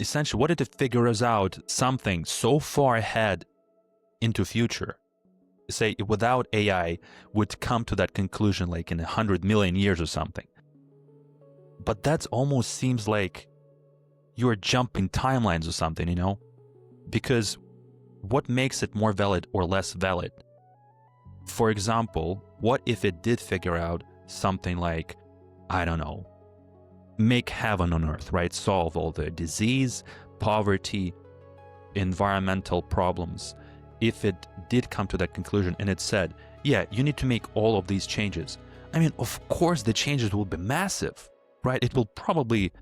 essentially, what if it figures out something so far ahead into future? Say without AI would come to that conclusion like in 100 million years or something. But that almost seems like you're jumping timelines or something, you know? Because what makes it more valid or less valid? For example, what if it did figure out something like, I don't know, make heaven on earth, right? Solve all the disease, poverty, environmental problems. If it did come to that conclusion and it said, yeah, you need to make all of these changes. I mean, of course the changes will be massive, right? It will probably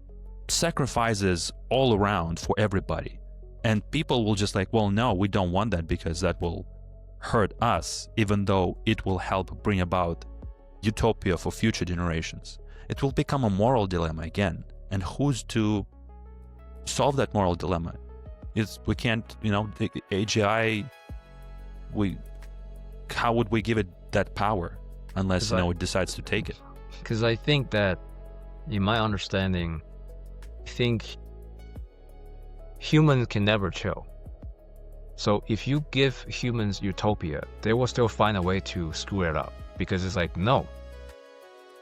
sacrifices all around for everybody. And people will just like, well, no, we don't want that because that will hurt us, even though it will help bring about utopia for future generations. It will become a moral dilemma again. And who's to solve that moral dilemma? We can't, you know, the AGI, how would we give it that power unless, you know, it decides to take it? Because I think that, in my understanding, I think humans can never chill. So if you give humans utopia, they will still find a way to screw it up, because it's like, no,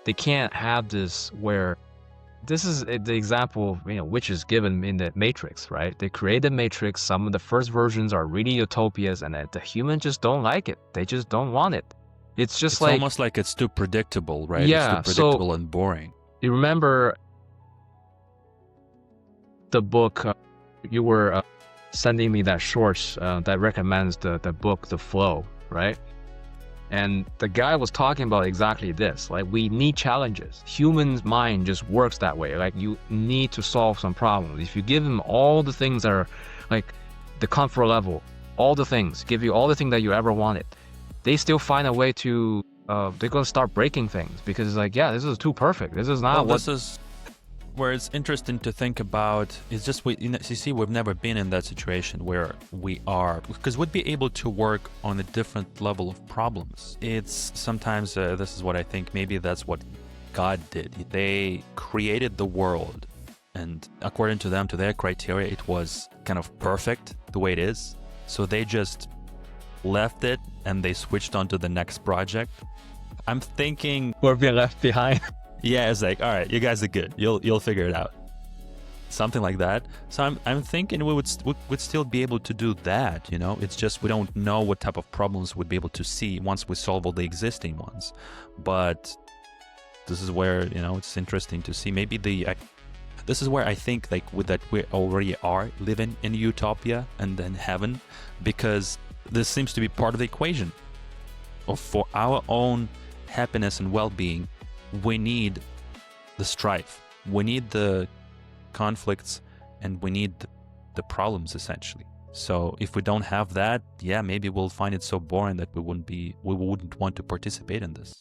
they can't have this where, this is the example, you know, which is given in the Matrix, right? They created Matrix. Some of the first versions are really utopias, and the humans just don't like it. They just don't want it. It's just like almost like it's too predictable, right? Yeah, it's too predictable and boring. You remember the book you were sending me that shorts that recommends the book The Flow, right? And the guy was talking about exactly this. Like, we need challenges. Human's mind just works that way. Like, you need to solve some problems. If you give them all the things that are like the comfort level, all the things, give you all the things that you ever wanted, they still find a way to they're gonna start breaking things, because it's like, yeah, this is too perfect. This is not This is where it's interesting to think about. It's just, you see, we've never been in that situation where we are, because we'd be able to work on a different level of problems. It's sometimes, this is what I think, maybe that's what God did. They created the world, and according to them, to their criteria, it was kind of perfect the way it is. So they just left it and they switched on to the next project. I'm thinking we're being left behind. Yeah, it's like, all right, you guys are good. You'll figure it out. Something like that. So I'm thinking we would still be able to do that, you know? It's just we don't know what type of problems we'd be able to see once we solve all the existing ones. But this is where, you know, it's interesting to see. Maybe this is where I think, like, with that, we already are living in utopia and then heaven, because this seems to be part of the equation. Or for our own happiness and well-being, we need the strife, we need the conflicts, and we need the problems, essentially. So if we don't have that, yeah, maybe we'll find it so boring that we wouldn't want to participate in this.